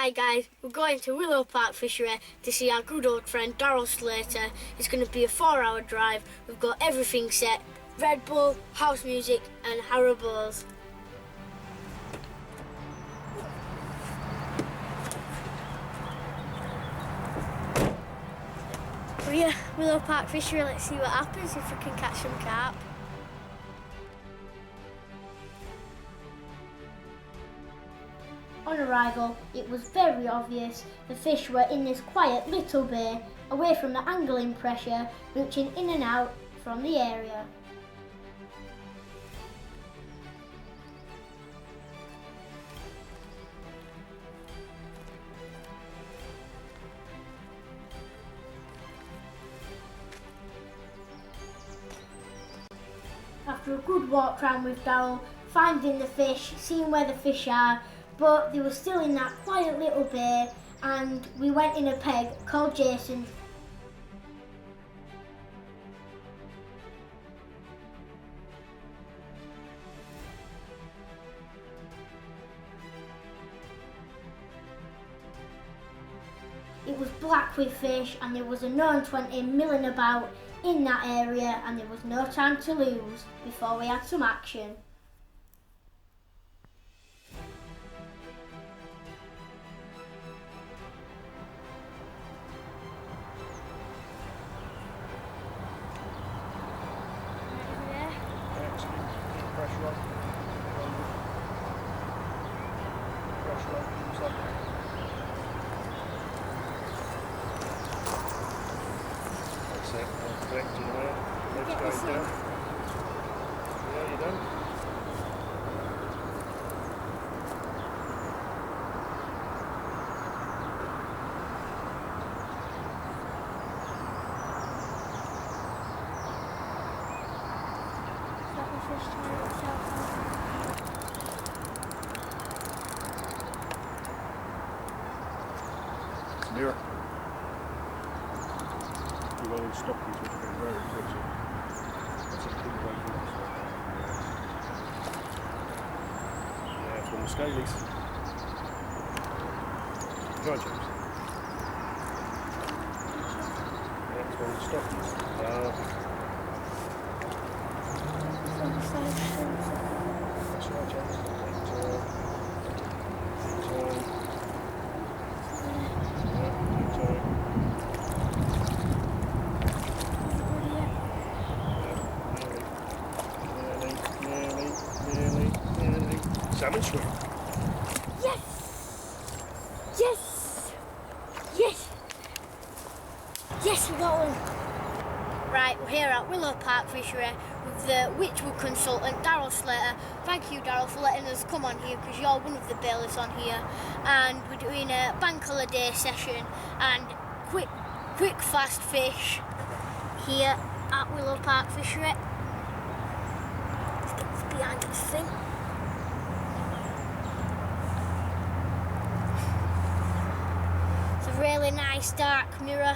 Hi guys, we're going to Willow Park Fishery to see our good old friend Darryll Slater. It's going to be a 4-hour drive. We've got everything set, Red Bull, house music and Haribo's. We're here, Willow Park Fishery, let's see what happens if we can catch some carp. On arrival, it was very obvious the fish were in this quiet little bay, away from the angling pressure, reaching in and out from the area. After a good walk round with Darryll, finding the fish, seeing where the fish are, but they were still in that quiet little bay, and we went in a peg called Jason. It was black with fish and there was a 920 milling about in that area, and there was no time to lose before we had some action. Pressure up. Pressure up. That's it. Correct in there. Let's go down. Yeah, you done. Mirror. You want to stop these, which are very quickly. That's a big way for us. Yeah, from the scalies. Try, James. Yeah, it's one of the stockies. That's right, James. Salmon shrimp. Yes! Yes! Yes! Yes, we got one! Right, we're here at Willow Park Fishery with the Wychwood consultant, Darryll Slater. Thank you, Darryll, for letting us come on here because you're one of the bailiffs on here. And we're doing a bank holiday session and quick fast fish here at Willow Park Fishery. Let's get this behind this thing. Really nice dark mirror,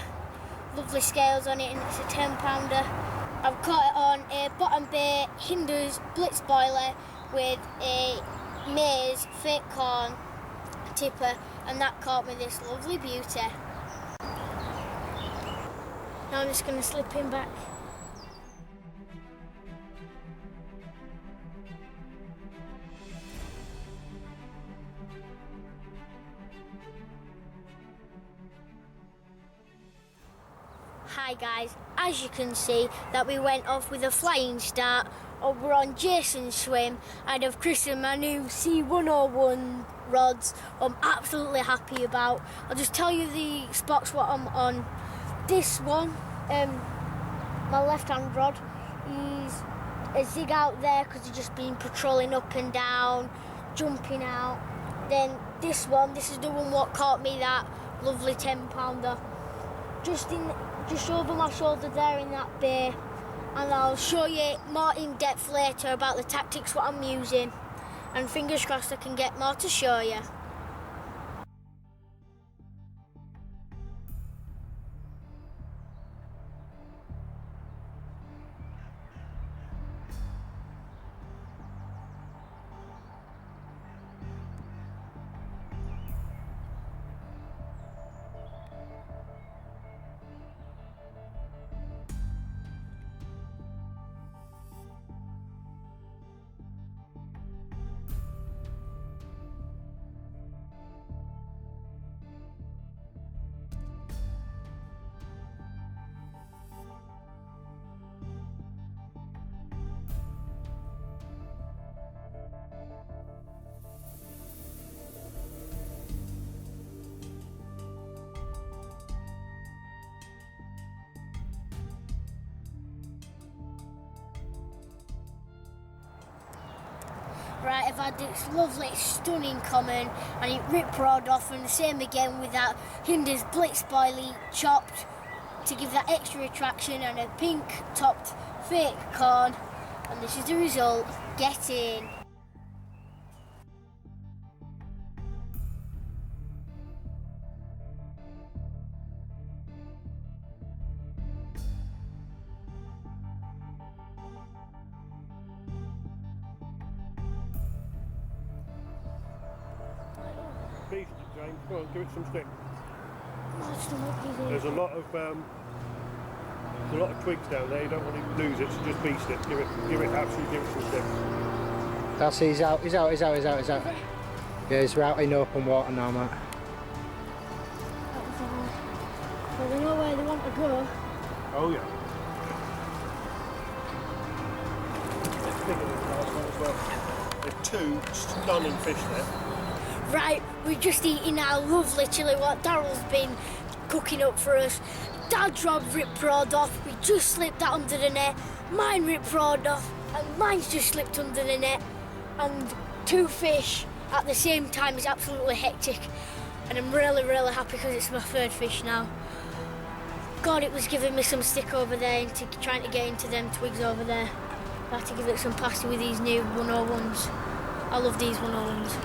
lovely scales on it, and it's a 10-pounder. I've caught it on a bottom bay Hinders blitz boiler with a maize fake corn tipper, and that caught me this lovely beauty. Now I'm just going to slip him back. Hi guys, as you can see that we went off with a flying start. We're on Jason's swim and I've christened my new C101 rods. I'm absolutely happy about. I'll just tell you the spots what I'm on. This one, my left hand rod, is a zig out there because he's just been patrolling up and down, jumping out. Then this one, this is the one what caught me that lovely 10-pounder. Just over my shoulder there in that bay, and I'll show you more in depth later about the tactics what I'm using, and fingers crossed I can get more to show you. Right, I've had this lovely, stunning common, and it rip-roared off, and the same again with that Hinder's blitz boilie chopped to give that extra attraction, and a pink-topped fake corn, and this is the result. Get in. Beast it, James. Come on, give it some stick. That's the monkey there. There's a lot of twigs down there. You don't want to lose it, so just beast it. Give it some stick. That's it, he's out. Yeah, he's out in open water now, mate. Well, they know where they want to go. Oh yeah. It's bigger than the last one as well. There's two stunning fish there. Right, we're just eating our lovely chilli what Darryl's been cooking up for us. Dad's rod rip-roared off, we just slipped that under the net. Mine rip-roared off, and mine's just slipped under the net. And two fish at the same time is absolutely hectic. And I'm really, really happy because it's my third fish now. God, it was giving me some stick over there and trying to get into them twigs over there. I have to give it some pasty with these new 101s. I love these 101s.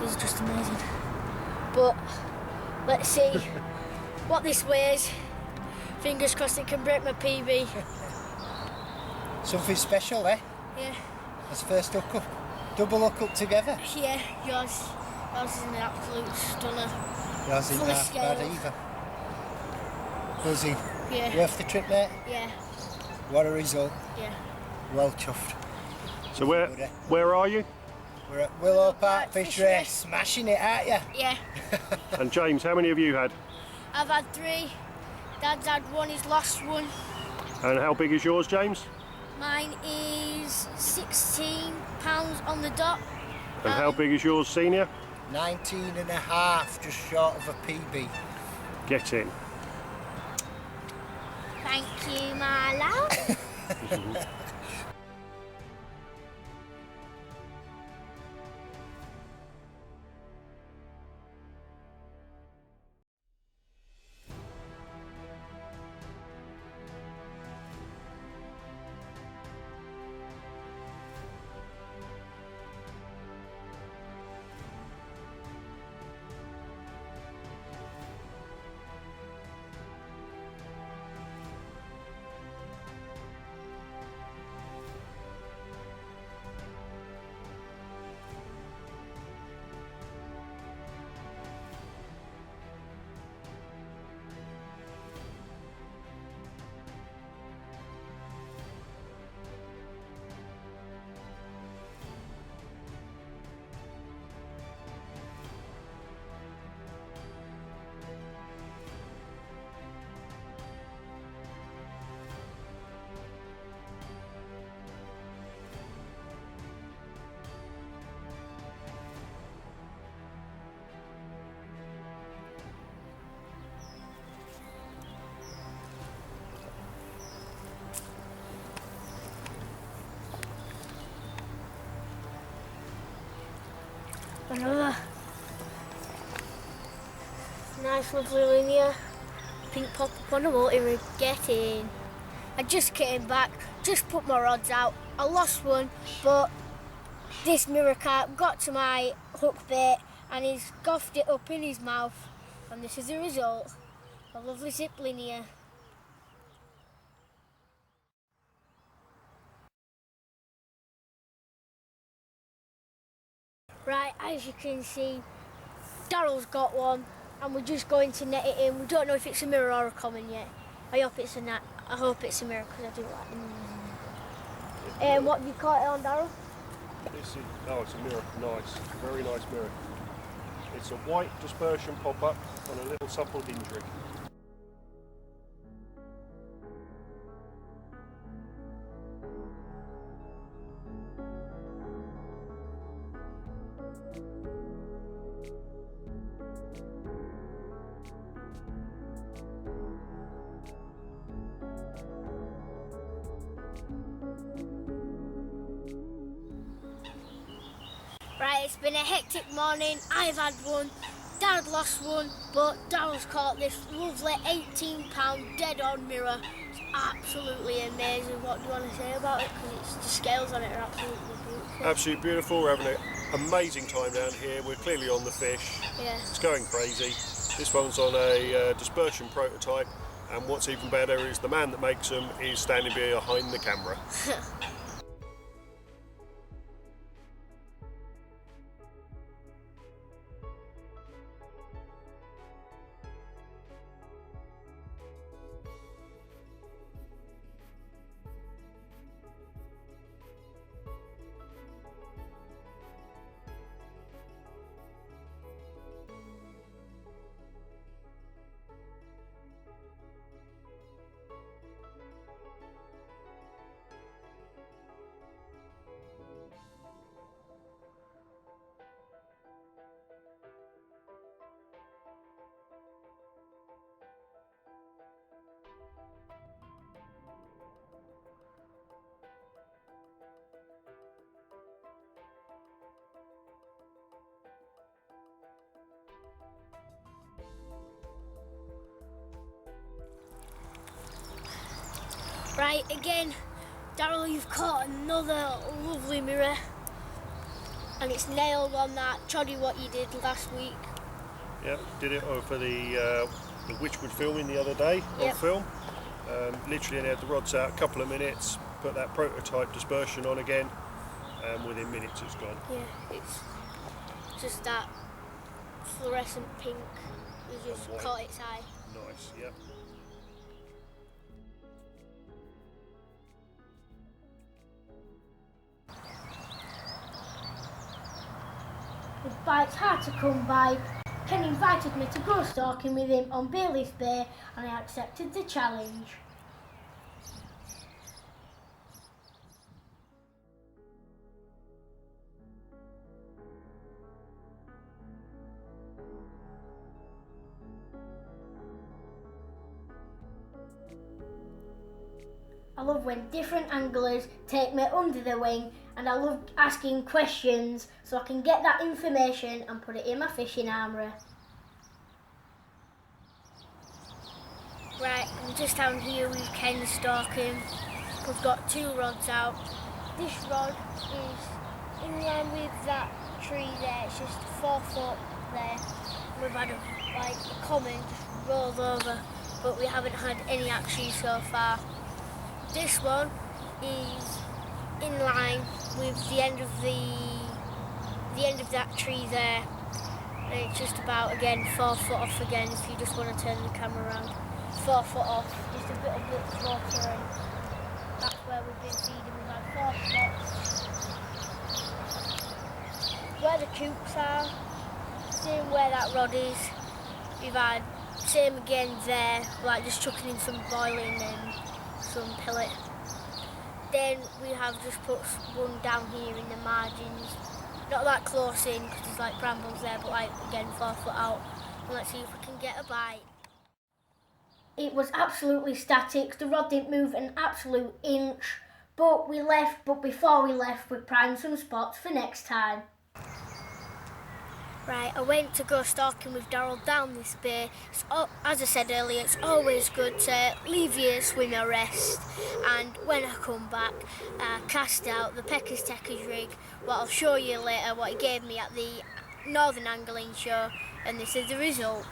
These are just amazing. But let's see what this weighs. Fingers crossed it can break my PB. Something special, eh? Yeah. That's the first hook up. Double hook up together. Yeah, yours is an absolute stunner. Yours isn't Full of half bad scales. either. Buzzy. Yeah. Worth the trip, mate? Yeah. What a result. Yeah. Well chuffed. So where are you? We're at Willow Park Fishery. Smashing it, aren't you? Yeah. And James, how many have you had? I've had 3. Dad's had 1, he's lost 1. And how big is yours, James? Mine is £16 on the dot. And how big is yours, senior? 19 and a half, just short of a PB. Get in. Thank you, my love. Another nice lovely linear pink pop up on the water we're getting. I just came back, just put my rods out. I lost one, but this mirror carp got to my hook bait and he's goughed it up in his mouth, and this is the result. A lovely zip linear. Right, as you can see, Darryl's got one, and we're just going to net it in. We don't know if it's a mirror or a common yet. I hope it's a net. I hope it's a mirror because I do like them. What have you caught it on, Darryll? It's a mirror. Nice, very nice mirror. It's a white dispersion pop-up on a little supple hinge rig. Right, it's been a hectic morning. I've had one, Dad lost one, but Darryll's caught this lovely 18-pound dead-on mirror. It's absolutely amazing. What do you want to say about it? Because the scales on it are absolutely beautiful. Absolutely beautiful. We're having an amazing time down here. We're clearly on the fish. Yeah. It's going crazy. This one's on a dispersion prototype, and what's even better is the man that makes them is standing behind the camera. Right, again, Darryll, you've caught another lovely mirror, and it's nailed on that troddy what you did last week. Yep, did it for the Wychwood filming the other day on film. Literally only had the rods out a couple of minutes, put that prototype dispersion on again, and within minutes it's gone. Yeah, it's just that fluorescent pink. You just caught its eye. Nice, yep. With bites hard to come by, Ken invited me to go stalking with him on Bailey's Bay, and I accepted the challenge. I love when different anglers take me under their wing, and I love asking questions so I can get that information and put it in my fishing armoury. Right, I'm just down here with Ken stalking. We've got 2 rods out. This rod is in line with that tree there, it's just 4 foot there. We've had a common just rolled over, but we haven't had any action so far. This one is in line with the end of that tree there, and it's just about again 4 foot off again if you just want to turn the camera around. 4 foot off, just a bit closer, and that's where we've been feeding. We've had 4 spots. Where the coops are, same where that rod is. We've had same again there, like just chucking in some boiling and some pellet. Then we have just put one down here in the margins, not that close in because there's like brambles there, but like again 4 foot out, and let's see if we can get a bite. It was absolutely static, the rod didn't move an absolute inch, but before we left we primed some spots for next time. Right, I went to go stalking with Darryll down this bay. As I said earlier, it's always good to leave your swimmer rest, and when I come back, I cast out the Pecker's Techers rig, what I'll show you later, what he gave me at the Northern Angling Show, and this is the result.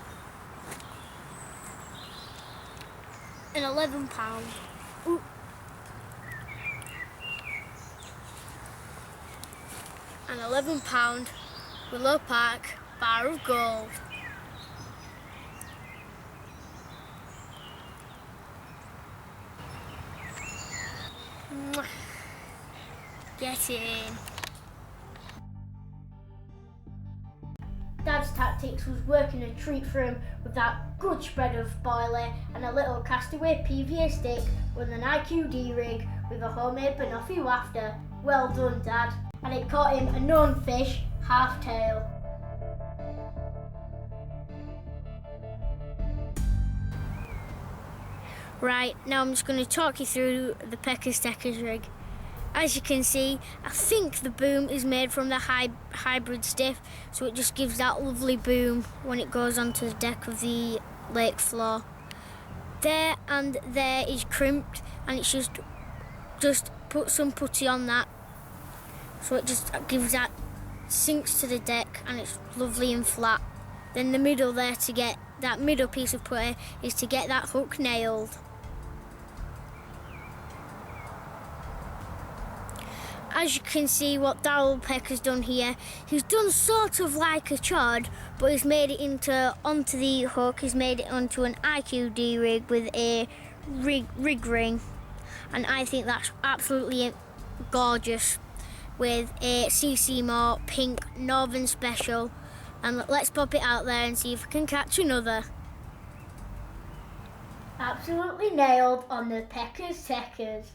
An 11 pound. Ooh. An 11 pound Willow Park bar of gold. Mwah. Get in. Dad's tactics was working a treat for him with that good spread of boilie and a little castaway PVA stick with an IQD rig with a homemade banoffee wafter. Well done, Dad. And it caught him a known fish, half-tail. Right, now I'm just going to talk you through the Pecker's Techers rig. as you can see, I think the boom is made from the hybrid stiff, so it just gives that lovely boom when it goes onto the deck of the lake floor. There and there is crimped, and it's just put some putty on that, so it just gives that, sinks to the deck, and it's lovely and flat. Then the middle there, to get that middle piece of putty, is to get that hook nailed. As you can see what Darryll Peck has done here, he's done sort of like a chod, but he's made it onto the hook. He's made it onto an IQD rig with a rig ring, and I think that's absolutely gorgeous, with a CC Moore pink Northern Special. And let's pop it out there and see if we can catch another. Absolutely nailed on the Peckers Teckers.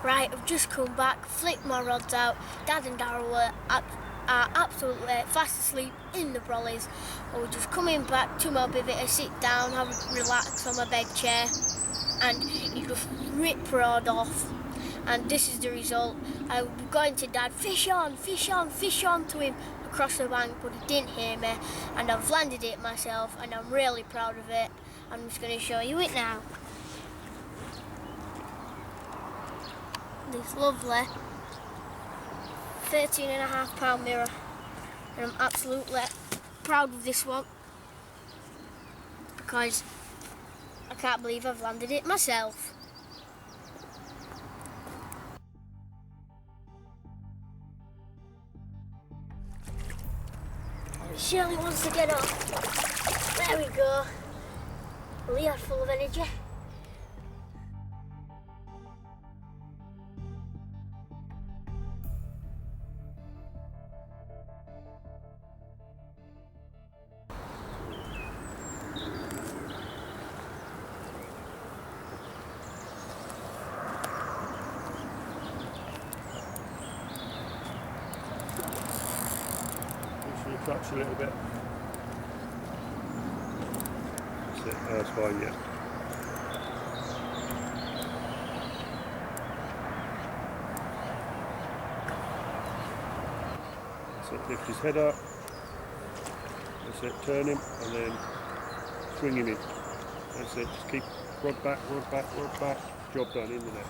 Right, I've just come back, flicked my rods out. Dad and Darryll are absolutely fast asleep in the brollies. I was just coming back to my bivvy to sit down, have a relax on my bed chair, and he just rip-roared off. And this is the result. I was going to Dad, fish on, fish on, fish on to him across the bank, but he didn't hear me, and I've landed it myself, and I'm really proud of it. I'm just going to show you it now. This lovely 13.5 mirror, and I'm absolutely proud of this one because I can't believe I've landed it myself. Shirley wants to get off. There we go. Leah's full of energy. Clutch a little bit. That's it, that's fine, yeah. That's it, lift his head up. That's it, turn him and then swing him in. That's it, just keep rod back, rod back, rod back. Job done, in the net.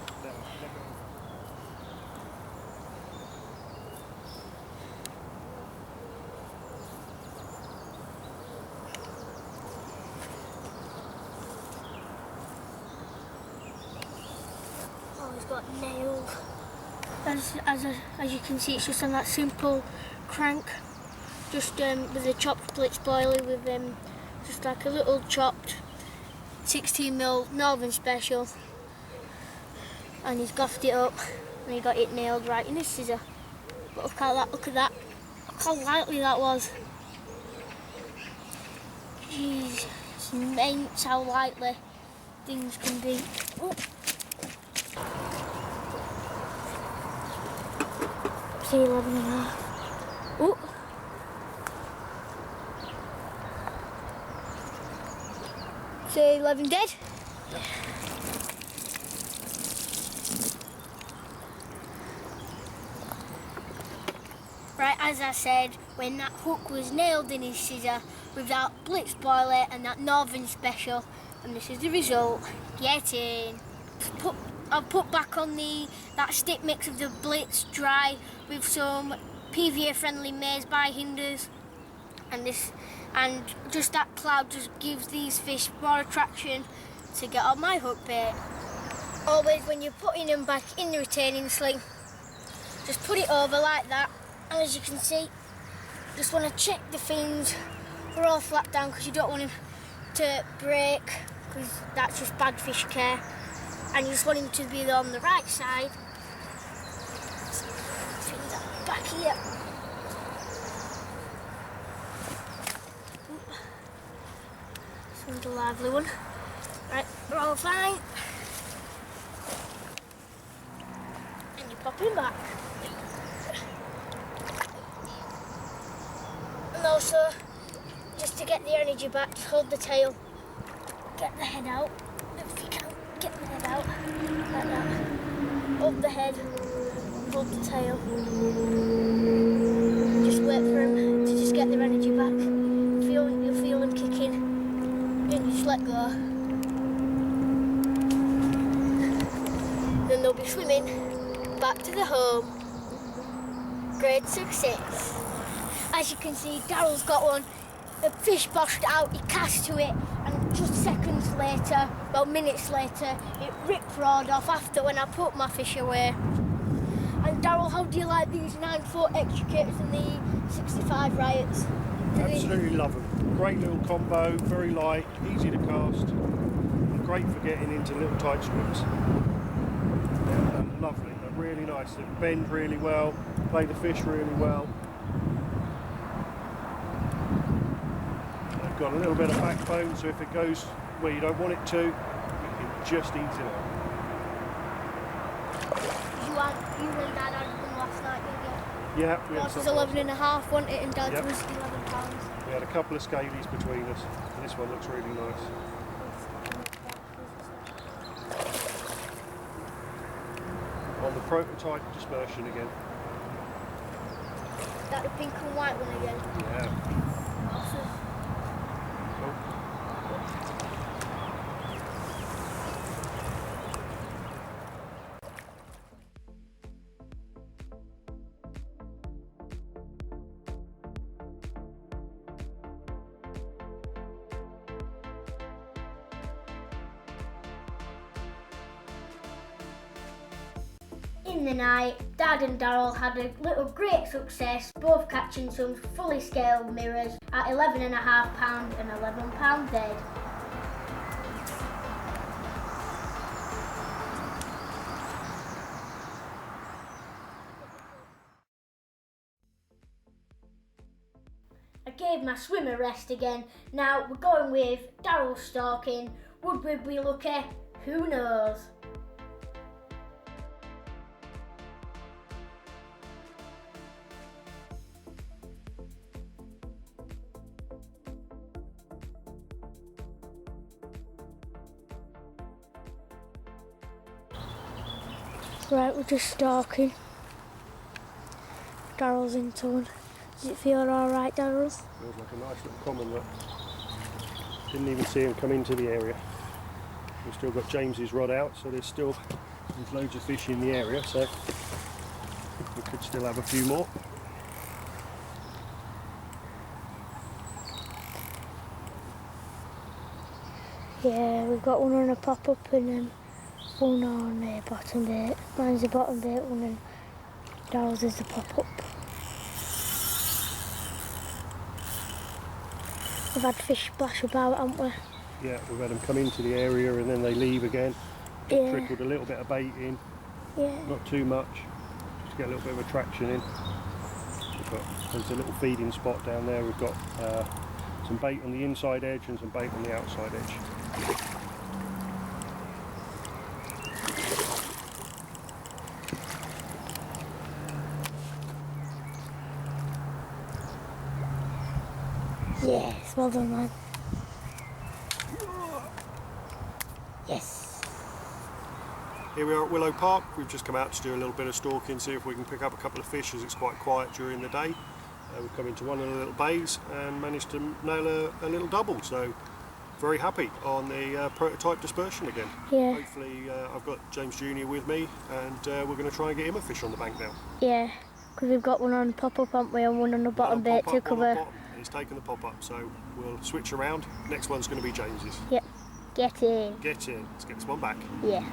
Got nailed. As you can see, it's just on that simple crank, just with a chopped blitz boiler with just like a little chopped 16mm Northern Special, and he's goffed it up and he got it nailed right in his scissor. But look at that, look at that, look how lightly that was. Jeez, it's immense how lightly things can be. Oh. Say 11.5. Oh. Say 11 dead. Yeah. Right, as I said, when that hook was nailed in his scissor with that blitz boiler and that Northern Special, and this is the result. Get in. I've put back on that stick mix of the blitz dry with some PVA friendly maize by Hinders, and just that cloud just gives these fish more attraction to get on my hook bait. Always when you're putting them back in the retaining sling, just put it over like that, and as you can see, just want to check the fins are all flat down because you don't want them to break, because that's just bad fish care. And you just want him to be on the right side. Fins up back here. This one's a lively one. Right, we're all fine. And you pop him back. And also, just to get the energy back, just hold the tail, get the head out, if you can. Get the head out, like that. up the head, up the tail. Just wait for him to just get their energy back. You'll feel him kicking, and you just let go. Then they'll be swimming back to the home. Great success. As you can see, Darryll's got one. The fish boshed out, he cast to it, and just seconds later, well minutes later, it ripped roared off after when I put my fish away. And Darryll, how do you like these 9-foot extricators and the 65 riots? Absolutely love them. Great little combo, very light, easy to cast, and great for getting into little tight swims. Yeah, lovely, they're really nice. They bend really well, play the fish really well. They've got a little bit of backbone, so if it goes where you don't want it to, you can just eat it up. You and Dad had one last night, didn't you? Yeah, we had Yours was some 11 and a half, wasn't it? And Dad's Yep. was 11 pounds. We had a couple of scalies between us, and this one looks really nice. On the prototype dispersion again. That the pink and white one again. Yeah. Awesome. Cool. In the night, Dad and Darryll had a little great success, both catching some fully scaled mirrors at 11.5 pound and 11 pound dead. I gave my swim a rest again. Now we're going with Darryll stalking. Would we be lucky? Who knows? Right, we're just stalking. Darryll's into one. Does it feel alright, Darryll? Feels like a nice little common look. Didn't even see him come into the area. We've still got James's rod out, so there's loads of fish in the area, so we could still have a few more. Yeah, we've got one on a pop-up and then one on a bottom bait. Mine's a bottom bait one and Darryll's is the pop-up. We've had fish splash about, haven't we? Yeah, we've had them come into the area and then they leave again. Yeah. Trickled a little bit of bait in, Yeah. not too much, just to get a little bit of attraction in. There's a little feeding spot down there. We've got some bait on the inside edge and some bait on the outside edge. Yes, well done, man. Yes. Here we are at Willow Park. We've just come out to do a little bit of stalking, see if we can pick up a couple of fish as it's quite quiet during the day. We've come into one of the little bays and managed to nail a little double, so very happy on the prototype dispersion again. Yeah. Hopefully I've got James Jr. with me and we're going to try and get him a fish on the bank now. Yeah, because we've got one on pop-up, haven't we, and one on the bottom bait to cover. He's taken the pop-up, so we'll switch around. Next one's going to be James's. Yep. Get in. Get in. Let's get this one back. Yeah.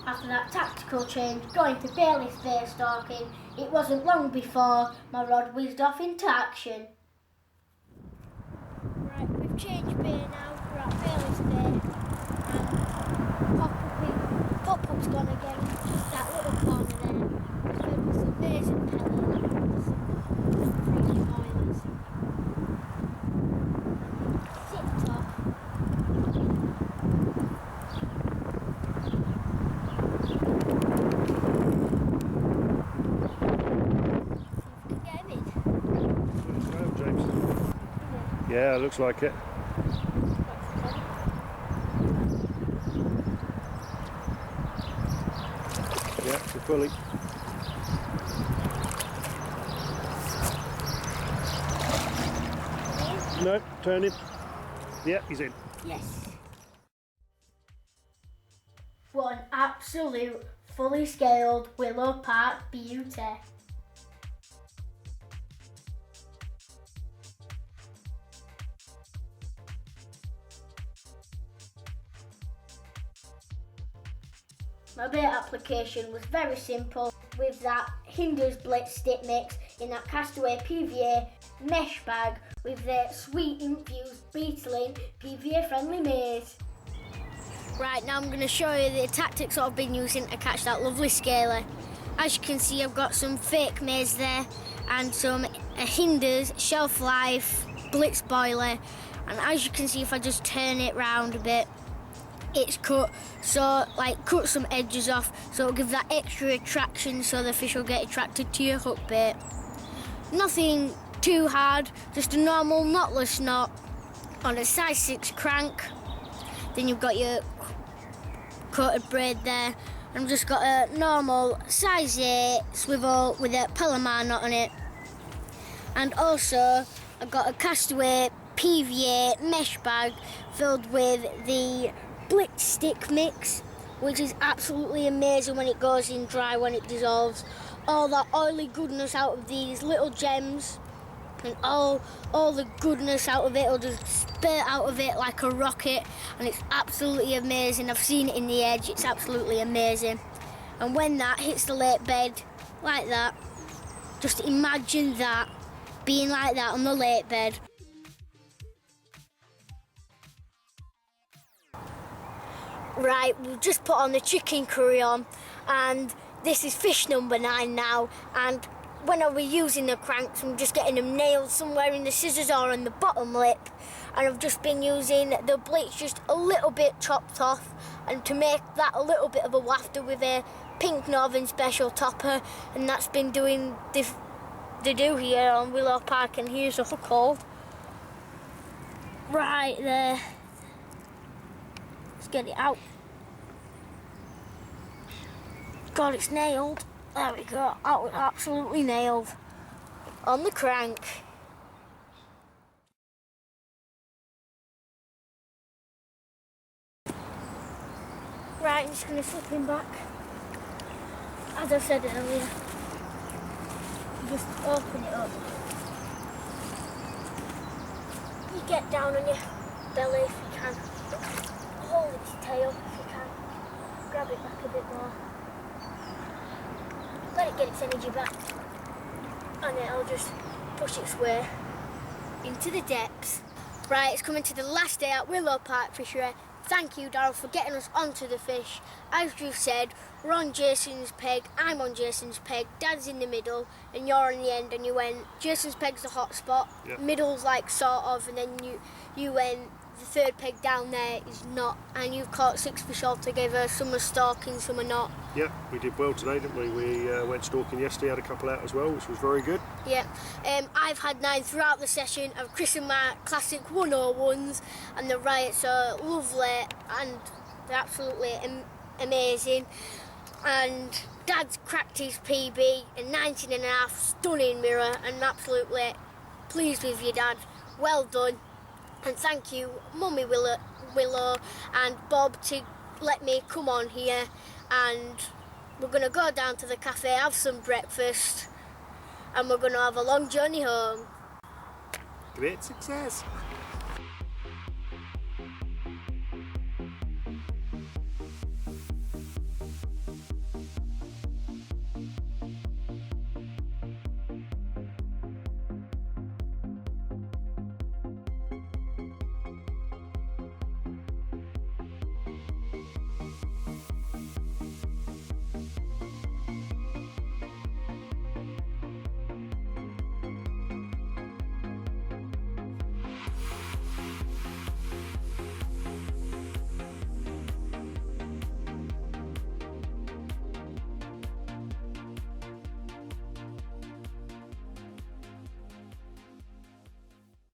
After that tactical change, going to Bailey's Bay stalking, it wasn't long before my rod whizzed off into action. Right, we've changed bay now, we're at Bailey's Bay, and pop-up's gone again, just that little corner there, filled with some amazing pellets, freaking boilers. Sit top. Yeah, looks like it. fully. No, turn him. Yeah, he's in. Yes. One absolute fully scaled Willow Park beauty. My bait application was very simple with that Hinders Blitz stick mix in that Castaway PVA mesh bag with the sweet infused beetling PVA friendly maize. Right, now I'm going to show you the tactics that I've been using to catch that lovely scaler. As you can see, I've got some fake maize there and some Hinders Shelf Life Blitz boiler, and as you can see, if I just turn it round a bit, it's cut, so like cut some edges off, so it'll give that extra attraction so the fish will get attracted to your hook bait. Nothing too hard, just a normal knotless knot on a size 6 crank. Then you've got your coated braid there, and I've just got a normal size 8 swivel with a Palomar knot on it. And also I've got a Castaway PVA mesh bag filled with the Blitz stick mix, which is absolutely amazing when it goes in dry, when it dissolves. All that oily goodness out of these little gems, and all the goodness out of it will just spurt out of it like a rocket, and it's absolutely amazing. I've seen it in the edge, it's absolutely amazing. And when that hits the lake bed like that, just imagine that being like that on the lake bed. Right, we've just put on the chicken curry on, and this is fish number 9 now, and when I was using the cranks, I'm just getting them nailed somewhere in the scissors or on the bottom lip, and I've just been using the bleach just a little bit chopped off, and to make that a little bit of a wafter with a pink Northern Special topper, and that's been doing the do here on Willow Park, and here's a hook hold. Right there. Let's get it out. God, it's nailed. There we go. That was absolutely nailed on the crank. Right, I'm just going to flip him back. As I said earlier, just open it up. You get down on your belly if you can. Hold its tail if you can. Grab it back a bit more. Let it get its energy back, and then I'll just push its way into the depths. Right, it's coming to the last day at Willow Park Fishery. Thank you, Darryll, for getting us onto the fish. As you said, we're on Jason's peg, I'm on Jason's peg, Dad's in the middle, and you're on the end, and you went, Jason's peg's the hot spot, yep. Middle's like sort of, and then you went, the third peg down there is not, and you've caught 6 fish altogether. Some are stalking, some are not. Yeah, we did well today, didn't we? We went stalking yesterday, had a couple out as well, which was very good. Yeah, I've had 9 throughout the session. I've christened my classic 101s, and the riots are lovely, and they're absolutely amazing. And Dad's cracked his PB in 19.5, stunning mirror, and absolutely pleased with you, Dad. Well done. And thank you, Mummy Willow and Bob, to let me come on here, and we're going to go down to the cafe, have some breakfast, and we're going to have a long journey home. Great success.